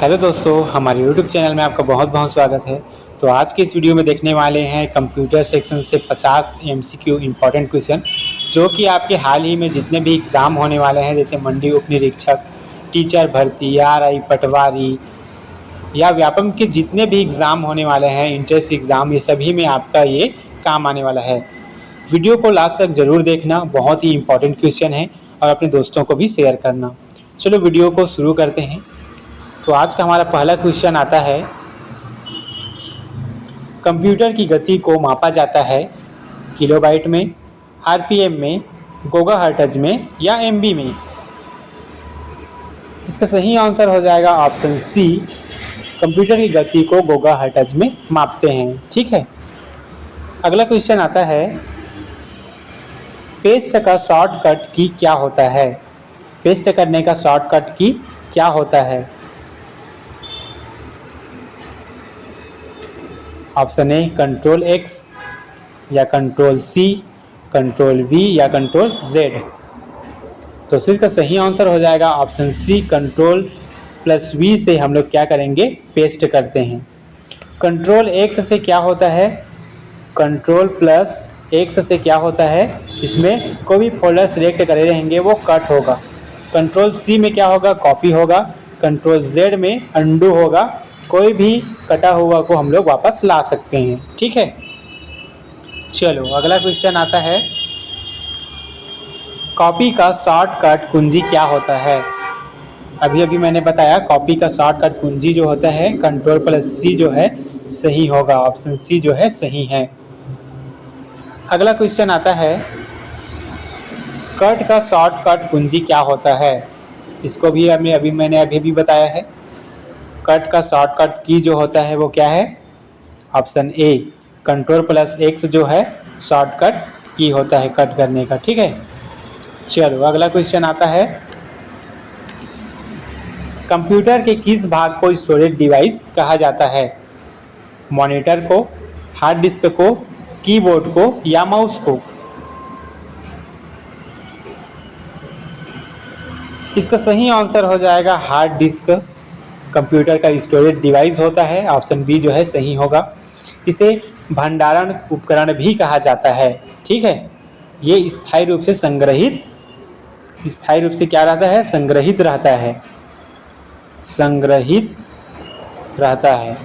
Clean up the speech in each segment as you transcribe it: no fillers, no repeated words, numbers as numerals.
Hello दोस्तों, हमारे YouTube channel में आपका बहुत बहुत स्वागत है। तो आज के इस वीडियो में देखने वाले हैं कंप्यूटर सेक्शन से 50 MCQ इम्पॉर्टेंट क्वेश्चन, जो कि आपके हाल ही में जितने भी एग्ज़ाम होने वाले हैं, जैसे मंडी उप निरीक्षक, टीचर भर्ती, RI, पटवारी या व्यापम के जितने भी एग्ज़ाम होने वाले हैं, इंट्रेंस एग्ज़ाम, ये सभी में आपका ये काम आने वाला है। वीडियो को लास्ट तक ज़रूर देखना, बहुत ही इंपॉर्टेंट क्वेश्चन है, और अपने दोस्तों को भी शेयर करना। चलो वीडियो को शुरू करते हैं। तो आज का हमारा पहला क्वेश्चन आता है, कंप्यूटर की गति को मापा जाता है किलोबाइट में, RPM में, गीगाहर्ट्ज़ में या MB में। इसका सही आंसर हो जाएगा ऑप्शन सी, कंप्यूटर की गति को गीगाहर्ट्ज़ में मापते हैं। ठीक है। अगला क्वेश्चन आता है, पेस्ट का शॉर्टकट की क्या होता है? पेस्ट करने का शॉर्टकट की क्या होता है? ऑप्शन ए कंट्रोल X या कंट्रोल C, कंट्रोल V या कंट्रोल Z। तो इसका सही आंसर हो जाएगा ऑप्शन सी, कंट्रोल+V से हम लोग क्या करेंगे, पेस्ट करते हैं। कंट्रोल X से क्या होता है? कंट्रोल+X से क्या होता है? इसमें कोई भी फोल्डर सिलेक्ट करे रहेंगे वो कट होगा। कंट्रोल C में क्या होगा? कॉपी होगा। कंट्रोल Z में अंडू होगा। कोई भी कटा हुआ को हम लोग वापस ला सकते हैं। ठीक है। चलो अगला क्वेश्चन आता है, कॉपी का शॉर्टकट कुंजी क्या होता है? अभी मैंने बताया कॉपी का शॉर्टकट कुंजी जो होता है कंट्रोल+C जो है सही होगा। ऑप्शन सी जो है सही है। अगला क्वेश्चन आता है, कट का शॉर्टकट कुंजी क्या होता है? इसको भी मैंने अभी बताया है। कट का शॉर्टकट की जो होता है वो क्या है? ऑप्शन ए, कंट्रोल+X जो है शॉर्टकट की होता है कट करने का। ठीक है। चलो अगला क्वेश्चन आता है, कंप्यूटर के किस भाग को स्टोरेज डिवाइस कहा जाता है? मॉनिटर को, हार्ड डिस्क को, कीबोर्ड को या माउस को? इसका सही आंसर हो जाएगा हार्ड डिस्क। कंप्यूटर का स्टोरेज डिवाइस होता है। ऑप्शन बी जो है सही होगा। इसे भंडारण उपकरण भी कहा जाता है। ठीक है। ये स्थायी रूप से क्या रहता है? संग्रहित रहता है।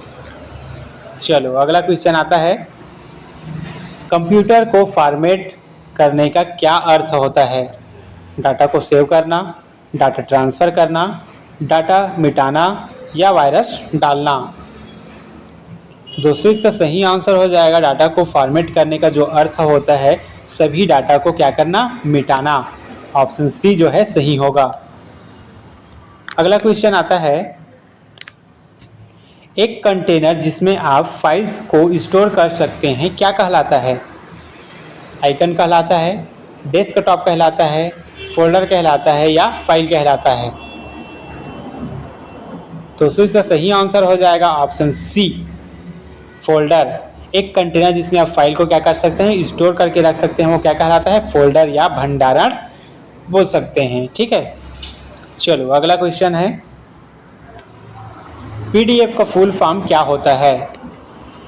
चलो अगला क्वेश्चन आता है, कंप्यूटर को फॉर्मेट करने का क्या अर्थ होता है? डाटा को सेव करना, डाटा ट्रांसफ़र करना, डाटा मिटाना या वायरस डालना? दोस्तों इसका सही आंसर हो जाएगा, डाटा को फॉर्मेट करने का जो अर्थ होता है सभी डाटा को क्या करना, मिटाना। ऑप्शन सी जो है सही होगा। अगला क्वेश्चन आता है, एक कंटेनर जिसमें आप फाइल्स को स्टोर कर सकते हैं क्या कहलाता है? आइकन कहलाता है, डेस्कटॉप कहलाता है, फोल्डर कहलाता है या फाइल कहलाता है? तो इसका सही आंसर हो जाएगा ऑप्शन सी, फोल्डर। एक कंटेनर जिसमें आप फाइल को क्या कर सकते हैं, स्टोर करके रख सकते हैं, वो क्या कहलाता है? फोल्डर या भंडारण बोल सकते हैं। ठीक है। चलो अगला क्वेश्चन है, PDF का फुल फॉर्म क्या होता है?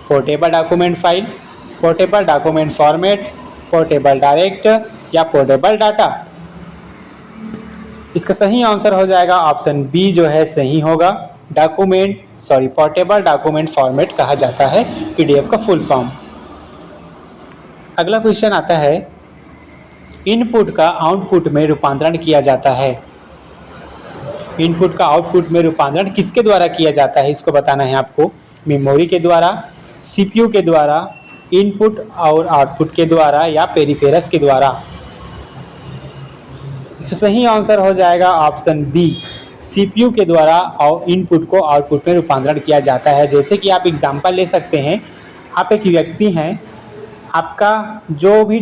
Portable document file, portable document format, portable direct या पोर्टेबल डाटा? इसका सही आंसर हो जाएगा ऑप्शन बी जो है सही होगा। पोर्टेबल डॉक्यूमेंट फॉर्मेट कहा जाता है PDF का फुल फॉर्म। अगला क्वेश्चन आता है, इनपुट का आउटपुट में रूपांतरण किया जाता है। इनपुट का आउटपुट में रूपांतरण किसके द्वारा किया जाता है? इसको बताना है आपको। मेमोरी के द्वारा, CPU के द्वारा, इनपुट और आउटपुट के द्वारा या पेरिफेरस के द्वारा? इसका सही आंसर हो जाएगा ऑप्शन बी, CPU के द्वारा और इनपुट को आउटपुट में रूपांतरण किया जाता है। जैसे कि आप एग्जांपल ले सकते हैं, आप एक व्यक्ति हैं, आपका जो भी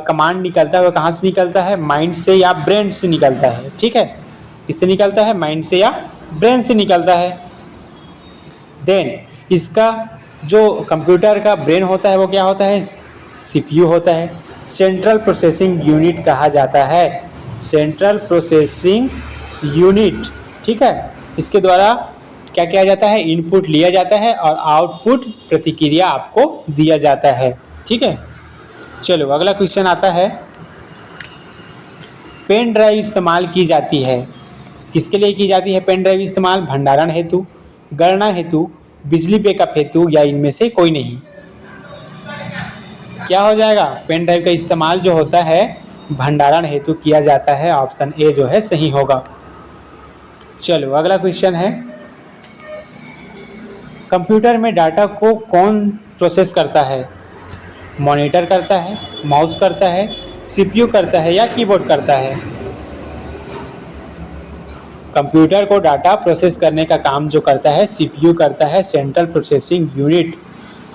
कमांड निकलता है वो कहाँ से निकलता है? माइंड से या ब्रेन से निकलता है। ठीक है। किससे निकलता है? माइंड से या ब्रेन से निकलता है। देन इसका जो कंप्यूटर का ब्रेन होता है वो क्या होता है? CPU होता है। सेंट्रल प्रोसेसिंग यूनिट कहा जाता है। Central processing unit. ठीक है। इसके द्वारा क्या किया जाता है, इनपुट लिया जाता है और आउटपुट प्रतिक्रिया आपको दिया जाता है। ठीक है, चलो अगला क्वेश्चन आता है, पेन ड्राइव इस्तेमाल की जाती है, किसके लिए की जाती है पेन ड्राइव इस्तेमाल, भंडारण हेतु, गणना हेतु, बिजली बैकअप हेतु या इनमें से कोई नहीं। क्या हो जाएगा, पेन ड्राइव का इस्तेमाल जो होता है भंडारण हेतु किया जाता है, ऑप्शन ए जो है सही होगा। चलो अगला क्वेश्चन है, कंप्यूटर में डाटा को कौन प्रोसेस करता है, मॉनिटर करता है, माउस करता है, सीपीयू करता है या कीबोर्ड करता है। कंप्यूटर को डाटा प्रोसेस करने का काम जो करता है सीपीयू करता है, central processing unit,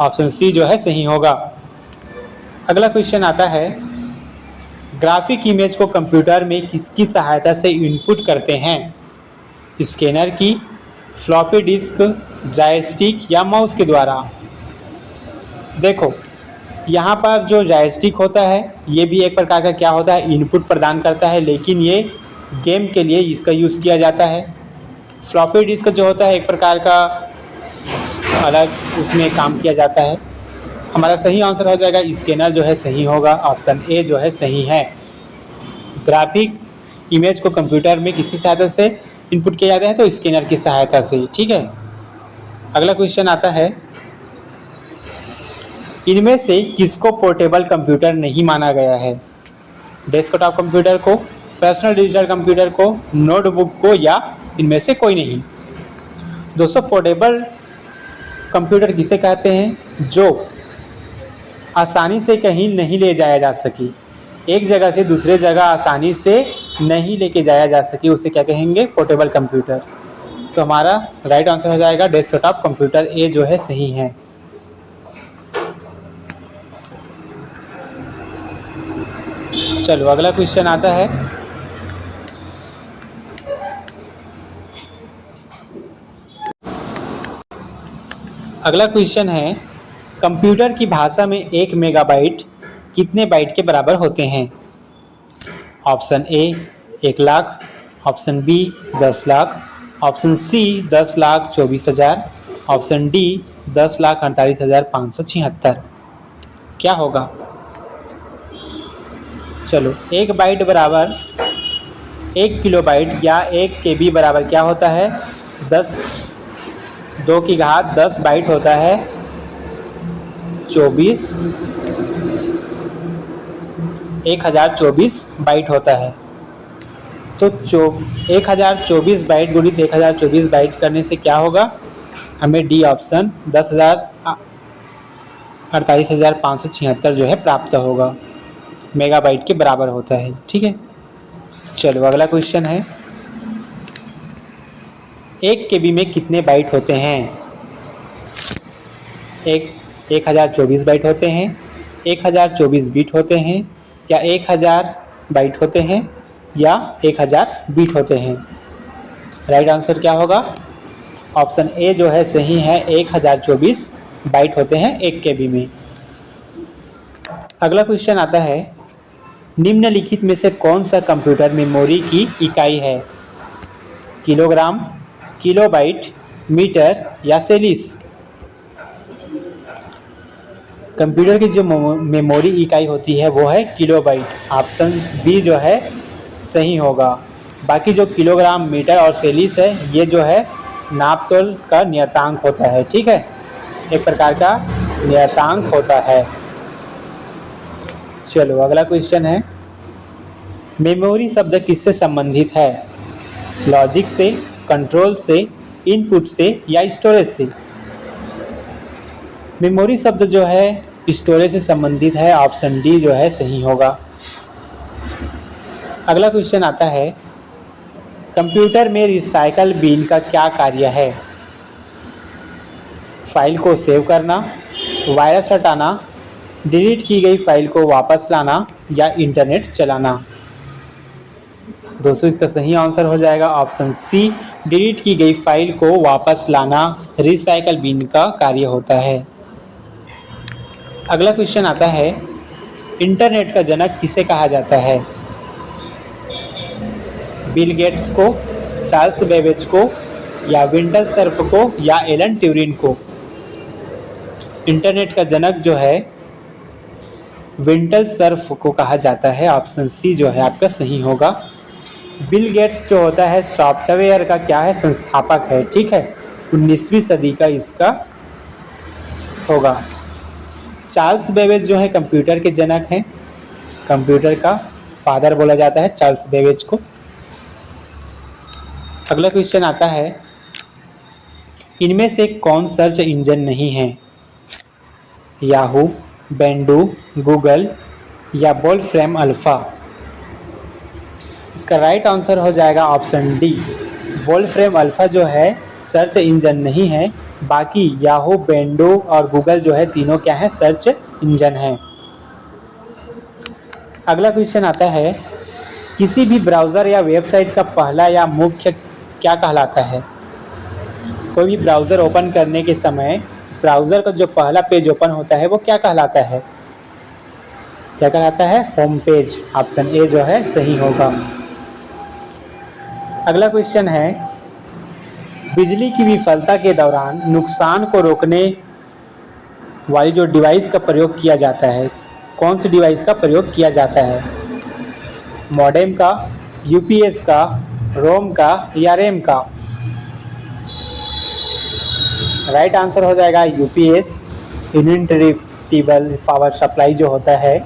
option C जो है सही होगा। अगला क्वेश्चन आता है, ग्राफिक इमेज को कंप्यूटर में किसकी सहायता से इनपुट करते हैं, स्कैनर की, फ्लॉपी डिस्क, जॉयस्टिक या माउस के द्वारा। देखो यहाँ पर जो जॉयस्टिक होता है ये भी एक प्रकार का क्या होता है, इनपुट प्रदान करता है, लेकिन ये गेम के लिए इसका यूज़ किया जाता है। फ्लॉपी डिस्क जो होता है एक प्रकार का अलग उसमें काम किया जाता है। हमारा सही आंसर हो जाएगा स्कैनर जो है सही होगा, ऑप्शन ए जो है सही है। ग्राफिक इमेज को कंप्यूटर में किसकी सहायता से इनपुट किया जाता है, तो स्कैनर की सहायता से। ठीक है, अगला क्वेश्चन आता है, इनमें से किसको पोर्टेबल कंप्यूटर नहीं माना गया है, डेस्कटॉप कंप्यूटर को, पर्सनल डिजिटल कंप्यूटर को, नोटबुक को या इनमें से कोई नहीं। दोस्तों पोर्टेबल कंप्यूटर किसे कहते हैं, जो आसानी से कहीं नहीं ले जाया जा सकी, एक जगह से दूसरे जगह आसानी से नहीं लेके जाया जा सके, उसे क्या कहेंगे, पोर्टेबल कंप्यूटर। तो हमारा राइट आंसर हो जाएगा डेस्कटॉप कंप्यूटर, ए जो है सही है। चलो अगला क्वेश्चन आता है, अगला क्वेश्चन है, कंप्यूटर की भाषा में 1 मेगाबाइट कितने बाइट के बराबर होते हैं, option A 1 lakh, option B 10 lakh, option C 10,24,000, option D 10,48,576। क्या होगा, चलो 1 बाइट बराबर 1 किलोबाइट या 1 केबी बराबर क्या होता है, 2 की घात 10 बाइट होता है, 1024 बाइट होता है। तो 1024 बाइट गुणित 1024 बाइट करने से क्या होगा, हमें डी ऑप्शन 10,48,576 जो है प्राप्त होगा, मेगाबाइट के बराबर होता है। ठीक है, चलो अगला क्वेश्चन है, 1 केबी में कितने बाइट होते हैं, 1024 बाइट होते हैं, 1024 बीट होते हैं या 1000 बाइट होते हैं या 1000 बीट होते हैं। राइट आंसर क्या होगा, ऑप्शन ए जो है सही है, 1024 बाइट होते हैं 1 केबी में। अगला क्वेश्चन आता है, निम्नलिखित में से कौन सा कंप्यूटर मेमोरी की इकाई है, किलोग्राम, किलोबाइट, मीटर या सेलिस। कंप्यूटर की जो मेमोरी इकाई होती है वो है किलोबाइट, ऑप्शन बी जो है सही होगा। बाकी जो किलोग्राम, मीटर और सेलिस है ये जो है नापतोल का नियतांक होता है। ठीक है, एक प्रकार का नियतांक होता है। चलो अगला क्वेश्चन है, मेमोरी शब्द किससे संबंधित है, लॉजिक से, कंट्रोल से, इनपुट से या स्टोरेज से। मेमोरी शब्द जो है स्टोरेज से संबंधित है, ऑप्शन डी जो है सही होगा। अगला क्वेश्चन आता है, कंप्यूटर में रिसाइकल बिन का क्या कार्य है, फाइल को सेव करना, वायरस हटाना, डिलीट की गई फाइल को वापस लाना या इंटरनेट चलाना। दोस्तों इसका सही आंसर हो जाएगा ऑप्शन सी, डिलीट की गई फाइल को वापस लाना रिसाइकल बिन का कार्य होता है। अगला क्वेश्चन आता है, इंटरनेट का जनक किसे कहा जाता है, बिल गेट्स को, चार्ल्स बेबेज को, या विंटर सर्फ को या एलन ट्यूरिंग को? इंटरनेट का जनक जो है विंटर सर्फ को कहा जाता है। ऑप्शन सी जो है आपका सही होगा। बिल गेट्स जो होता है सॉफ्टवेयर का क्या है, संस्थापक है। ठीक है, 19वीं सदी का इसका होगा। चार्ल्स बेबेज जो है कंप्यूटर के जनक हैं। कंप्यूटर का फादर बोला जाता है चार्ल्स बेबेज को। अगला क्वेश्चन आता है, इनमें से कौन सर्च इंजन नहीं है? याहू, बेंडू, गूगल या वोल्फ्रेम अल्फा? इसका राइट आंसर हो जाएगा ऑप्शन डी, वोल्फ्रेम अल्फा जो है सर्च इंजन नहीं है। बाकी याहू, बेंडू और गूगल जो है तीनों क्या है, सर्च इंजन है। अगला क्वेश्चन आता है, किसी भी ब्राउज़र या वेबसाइट का पहला या मुख्य क्या कहलाता है? कोई भी ब्राउज़र ओपन करने के समय ब्राउज़र का जो पहला पेज ओपन होता है वो क्या कहलाता है? क्या कहलाता है? Home page. ऑप्शन ए जो है सही होगा। अगला क्वेश्चन है, बिजली की विफलता के दौरान नुकसान को रोकने वाली जो डिवाइस का प्रयोग किया जाता है, कौन सी डिवाइस का प्रयोग किया जाता है? मॉडेम का, यूपीएस का, रोम का या रैम का? राइट आंसर हो जाएगा यूपीएस, इनइंटरप्टिबल पावर सप्लाई जो होता है।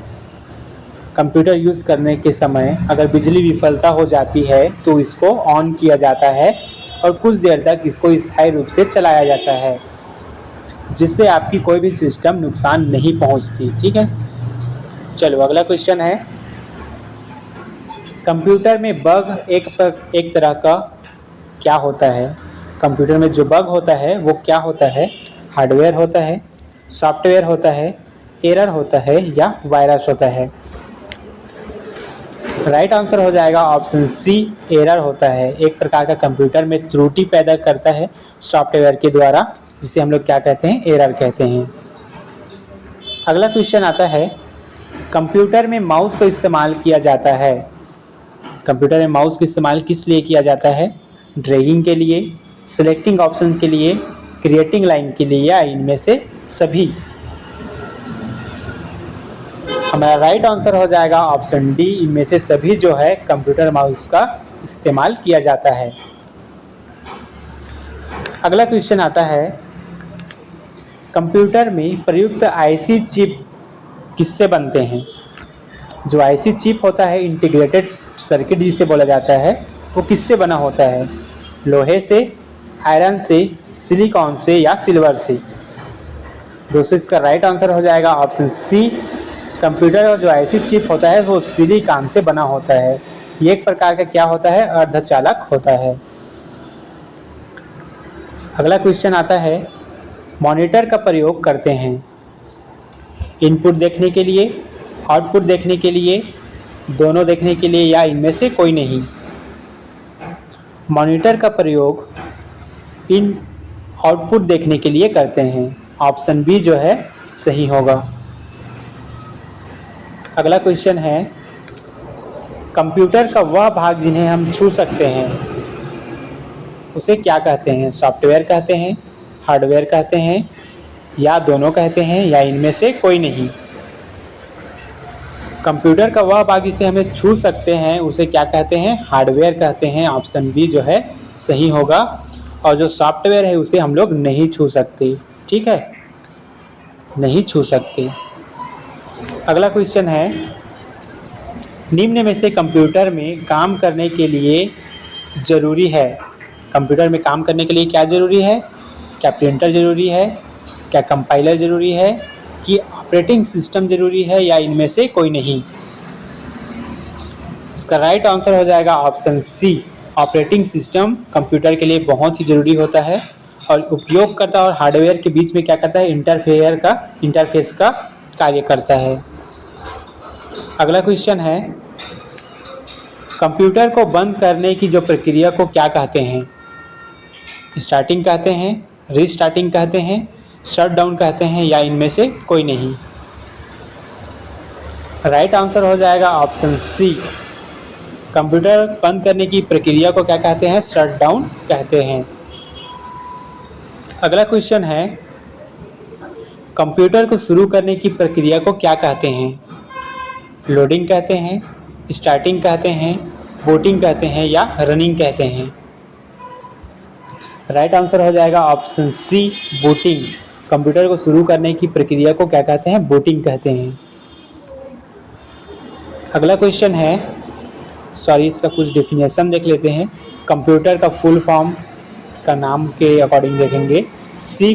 कंप्यूटर यूज़ करने के समय अगर बिजली विफलता हो जाती है तो इसको ऑन किया जाता है और कुछ देर तक इसको स्थायी रूप से चलाया जाता है, जिससे आपकी कोई भी सिस्टम नुकसान नहीं पहुंचती। ठीक है, चलो अगला क्वेश्चन है, कंप्यूटर में बग एक तरह का क्या होता है? कंप्यूटर में जो बग होता है वो क्या होता है? हार्डवेयर होता है, सॉफ्टवेयर होता है, एरर होता है या वायरस होता है? राइट आंसर हो जाएगा ऑप्शन सी, एरर होता है। एक प्रकार का कंप्यूटर में त्रुटि पैदा करता है सॉफ्टवेयर के द्वारा, जिसे हम लोग क्या कहते हैं, एरर कहते हैं। अगला क्वेश्चन आता है, कंप्यूटर में माउस का इस्तेमाल किया जाता है। कंप्यूटर में माउस का इस्तेमाल किस लिए किया जाता है? ड्रैगिंग के लिए, सिलेक्टिंग ऑप्शन के लिए, क्रिएटिंग लाइन के लिए या इनमें से सभी? हमारा राइट आंसर हो जाएगा ऑप्शन डी, इनमें से सभी जो है कंप्यूटर माउस का इस्तेमाल किया जाता है। अगला क्वेश्चन आता है, कंप्यूटर में प्रयुक्त आईसी चिप किससे बनते हैं? जो आईसी चिप होता है, इंटीग्रेटेड सर्किट जिसे बोला जाता है, वो किससे बना होता है? लोहे से, आयरन से, सिलिकॉन से या सिल्वर से? दोस्तों इसका राइट आंसर हो जाएगा ऑप्शन सी, कंप्यूटर और जो आईसी चिप होता है वो सिलिकॉन से बना होता है। ये एक प्रकार का क्या होता है? अर्धचालक होता है। अगला क्वेश्चन आता है, मॉनिटर का प्रयोग करते हैं इनपुट देखने के लिए, आउटपुट देखने के लिए, दोनों देखने के लिए या इनमें से कोई नहीं? मॉनिटर का प्रयोग इन आउटपुट देखने के लिए करते हैं। ऑप्शन बी जो है सही होगा। अगला क्वेश्चन है, कंप्यूटर का वह भाग जिन्हें हम छू सकते हैं उसे क्या कहते हैं? सॉफ्टवेयर कहते हैं, हार्डवेयर कहते हैं या दोनों कहते हैं या इनमें से कोई नहीं? कंप्यूटर का वह भाग जिसे हमें छू सकते हैं उसे क्या कहते हैं? हार्डवेयर कहते हैं। ऑप्शन बी जो है सही होगा। और जो सॉफ्टवेयर है उसे हम लोग नहीं छू सकते। ठीक है, नहीं छू सकते। अगला क्वेश्चन है, निम्न में से कंप्यूटर में काम करने के लिए ज़रूरी है? कंप्यूटर में काम करने के लिए क्या ज़रूरी है? क्या प्रिंटर ज़रूरी है, क्या कंपाइलर ज़रूरी है, कि ऑपरेटिंग सिस्टम ज़रूरी है या इनमें से कोई नहीं? इसका राइट आंसर हो जाएगा option C, operating system computer के लिए बहुत ही ज़रूरी होता है और उपयोगकर्ता और हार्डवेयर के बीच में क्या करता है? इंटरफेस का कार्य करता है। अगला क्वेश्चन है, कंप्यूटर को बंद करने की जो प्रक्रिया को क्या कहते हैं? स्टार्टिंग कहते हैं, रीस्टार्टिंग कहते हैं, शट डाउन कहते हैं या इनमें से कोई नहीं? राइट आंसर हो जाएगा ऑप्शन सी, कंप्यूटर बंद करने की प्रक्रिया को क्या कहते हैं? शट डाउन कहते हैं। अगला क्वेश्चन है, कंप्यूटर को शुरू करने की प्रक्रिया को क्या कहते हैं? लोडिंग कहते हैं, स्टार्टिंग कहते हैं, बूटिंग कहते हैं या रनिंग कहते हैं? राइट आंसर हो जाएगा ऑप्शन सी, बूटिंग। कंप्यूटर को शुरू करने की प्रक्रिया को क्या कहते हैं? बूटिंग कहते हैं। अगला क्वेश्चन है, इसका कुछ डेफिनेशन देख लेते हैं। कंप्यूटर का फुल फॉर्म का नाम के अकॉर्डिंग देखेंगे। सी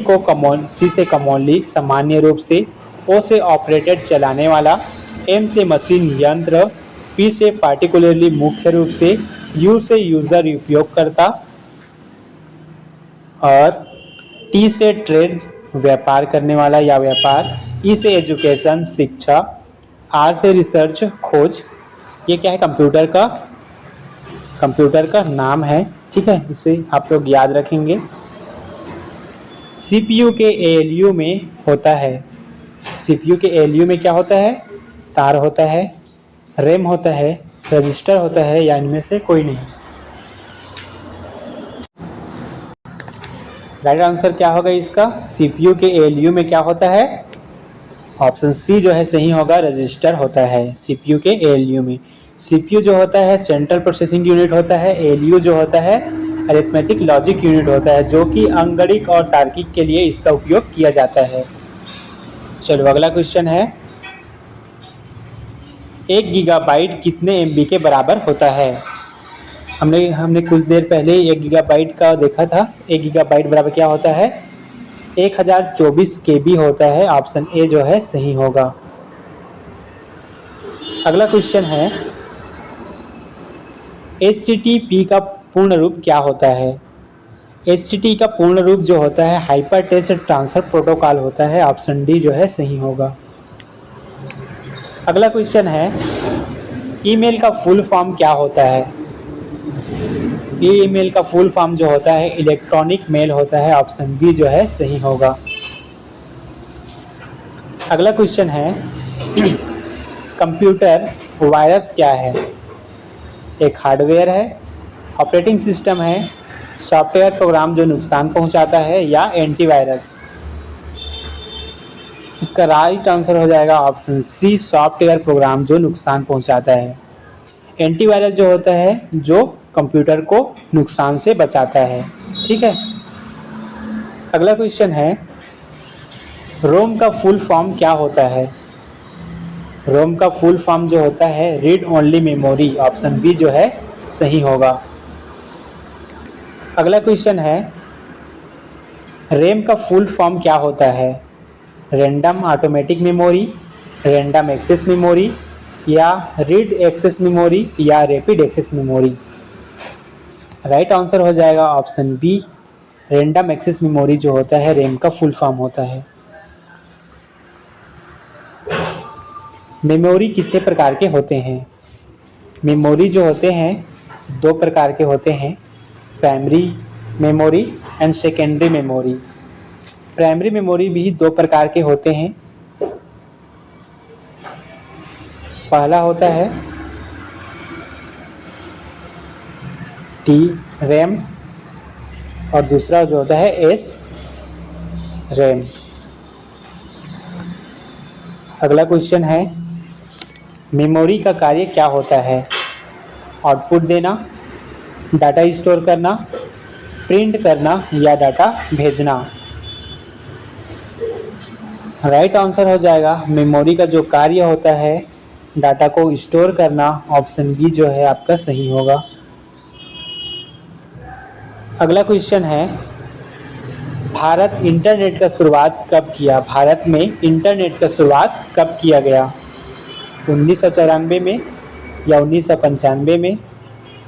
से कॉमनली सामान्य रूप से, ओ से ऑपरेटेड चलाने वाला, एम से मशीन यंत्र, पी से पार्टिकुलरली मुख्य रूप से, यू से यूजर उपयोगकर्ता और टी से ट्रेड व्यापार करने वाला या व्यापार, ई से एजुकेशन शिक्षा, आर से रिसर्च खोज। ये क्या है? कंप्यूटर का नाम है, ठीक है, इसे आप लोग याद रखेंगे। सीपीयू के एएलयू में होता है, सीपीयू के एएलयू में क्या होता है? तार होता है, रैम होता है, रजिस्टर होता है या इनमें से कोई नहीं? राइट आंसर क्या होगा इसका? सीपीयू के एएलयू में क्या होता है? ऑप्शन सी जो है सही होगा, रजिस्टर होता है सीपीयू के एएलयू में। सीपीयू जो होता है सेंट्रल प्रोसेसिंग यूनिट होता है, एएलयू जो होता है अरिथमेटिक लॉजिक यूनिट होता है, जो कि अंकगणित और तार्किक के लिए इसका उपयोग किया जाता है। चलो अगला क्वेश्चन है, 1 गीगाबाइट कितने एमबी के बराबर होता है? हमने कुछ देर पहले 1 गीगाबाइट का देखा था। 1 गीगाबाइट बराबर क्या होता है? 1024 केबी होता है। ऑप्शन ए जो है सही होगा। अगला क्वेश्चन है, HTTP का पूर्ण रूप क्या होता है? HTTP का पूर्ण रूप जो होता है हाइपर टेक्स्ट ट्रांसफर प्रोटोकॉल होता है। ऑप्शन डी जो है सही होगा। अगला क्वेश्चन है, ईमेल का फुल फॉर्म क्या होता है? ईमेल का फुल फॉर्म जो होता है इलेक्ट्रॉनिक मेल होता है। ऑप्शन बी जो है सही होगा। अगला क्वेश्चन है, कंप्यूटर वायरस क्या है? एक हार्डवेयर है, ऑपरेटिंग सिस्टम है, सॉफ्टवेयर प्रोग्राम जो नुकसान पहुंचाता है या एंटीवायरस? इसका राइट आंसर हो जाएगा ऑप्शन सी, सॉफ्टवेयर प्रोग्राम जो नुकसान पहुंचाता है। एंटीवायरस जो होता है जो कंप्यूटर को नुकसान से बचाता है, ठीक है। अगला क्वेश्चन है, रोम का फुल फॉर्म क्या होता है? रोम का फुल फॉर्म जो होता है read only memory. Option B जो है सही होगा। अगला क्वेश्चन है, रैम का फुल फॉर्म क्या होता है? Random automatic memory, random access memory या रीड एक्सेस मेमोरी या rapid access memory? Right answer हो जाएगा option B, random access memory जो होता है रैम का फुल फॉर्म होता है। मेमोरी कितने प्रकार के होते हैं? मेमोरी जो होते हैं 2 प्रकार के होते हैं, primary memory and secondary memory. Primary memory भी 2 प्रकार के होते हैं। पहला होता है टी रैम और दूसरा जो होता है एस रैम। अगला क्वेश्चन है, मेमोरी का कार्य क्या होता है? आउटपुट देना, डाटा स्टोर करना, प्रिंट करना या डाटा भेजना? राइट आंसर हो जाएगा, मेमोरी का जो कार्य होता है डाटा को स्टोर करना। ऑप्शन बी जो है आपका सही होगा। अगला क्वेश्चन है, भारत इंटरनेट का शुरुआत कब किया? भारत में इंटरनेट का शुरुआत कब किया गया? 1994 में या 1995 में,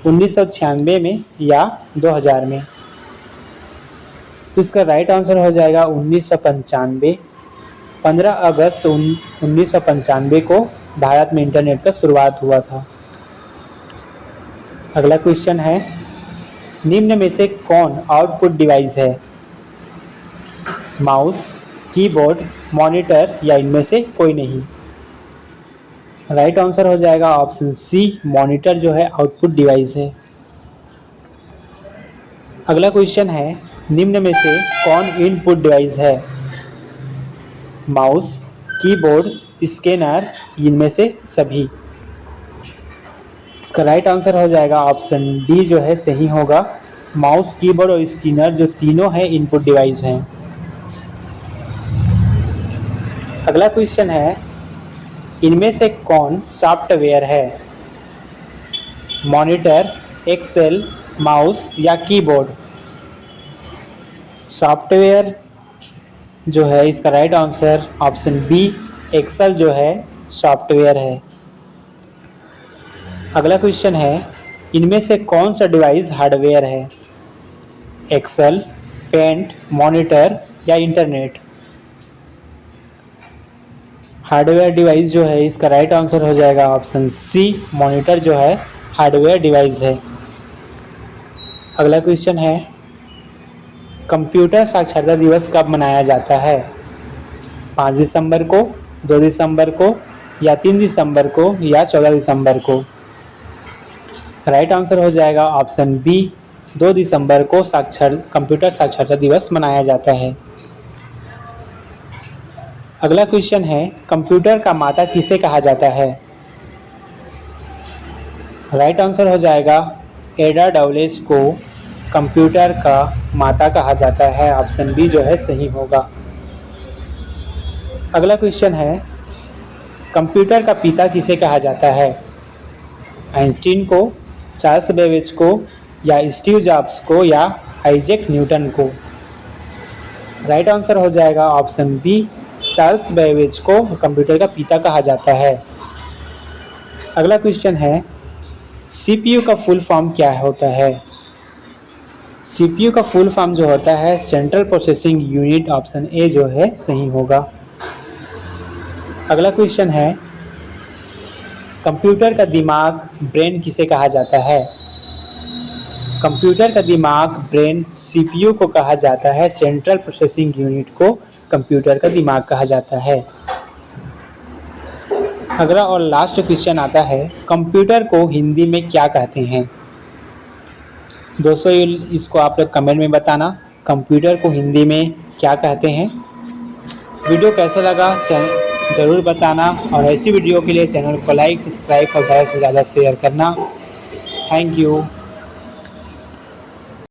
1996 में या 2000 में? तो इसका राइट आंसर हो जाएगा 1995। 15 अगस्त 1995 को भारत में इंटरनेट का शुरुआत हुआ था। अगला क्वेश्चन है, निम्न में से कौन आउटपुट डिवाइस है? माउस, कीबोर्ड, मॉनिटर या इनमें से कोई नहीं? राइट आंसर हो जाएगा ऑप्शन सी, मॉनिटर जो है आउटपुट डिवाइस है। अगला क्वेश्चन है, निम्न में से कौन इनपुट डिवाइस है? माउस, कीबोर्ड, स्कैनर, इनमें से सभी। इसका राइट आंसर हो जाएगा ऑप्शन डी जो है सही होगा। माउस, कीबोर्ड और स्कैनर जो तीनों हैं इनपुट डिवाइस हैं। अगला क्वेश्चन है, इनमें से कौन सॉफ्टवेयर है? मॉनिटर, एक्सेल, माउस या कीबोर्ड? सॉफ्टवेयर जो है इसका right answer option B excel जो है सॉफ्टवेयर है। अगला क्वेश्चन है, इनमें से कौन सा डिवाइस हार्डवेयर है? एक्सेल, पेंट, मॉनिटर या इंटरनेट? हार्डवेयर डिवाइस जो है इसका राइट आंसर हो जाएगा ऑप्शन सी मॉनिटर जो है हार्डवेयर डिवाइस है। अगला क्वेश्चन है, कंप्यूटर साक्षरता दिवस कब मनाया जाता है? 5 दिसंबर को, 2 दिसंबर को या 3 दिसंबर को या 14 दिसंबर को? राइट आंसर हो जाएगा ऑप्शन बी 2 दिसंबर को कंप्यूटर साक्षरता दिवस मनाया जाता है। अगला क्वेश्चन है, कंप्यूटर का माता किसे कहा जाता है? राइट आंसर हो जाएगा एडा डवलेस को कंप्यूटर का माता कहा जाता है। ऑप्शन बी जो है सही होगा। अगला क्वेश्चन है, कंप्यूटर का पिता किसे कहा जाता है? आइंस्टीन को, चार्ल्स बेबेज को या स्टीव जॉब्स को या आइजैक न्यूटन को? राइट आंसर हो जाएगा ऑप्शन बी चार्ल्स बेबेज को कंप्यूटर का पिता कहा जाता है। अगला क्वेश्चन है, सीपीयू का फुल फॉर्म क्या होता है? सीपीयू का फुल फॉर्म जो होता है central processing unit. Option A जो है सही होगा। अगला क्वेश्चन है, कंप्यूटर का दिमाग ब्रेन किसे कहा जाता है? कंप्यूटर का दिमाग ब्रेन सीपीयू को कहा जाता है। सेंट्रल प्रोसेसिंग यूनिट को कंप्यूटर का दिमाग कहा जाता है। अगला और लास्ट क्वेश्चन आता है, कंप्यूटर को हिंदी में क्या कहते हैं? दोस्तों इसको आप लोग कमेंट में बताना, कंप्यूटर को हिंदी में क्या कहते हैं। वीडियो कैसा लगा ज़रूर बताना और ऐसी वीडियो के लिए चैनल को लाइक, सब्सक्राइब और ज़्यादा से ज़्यादा शेयर करना। Thank you.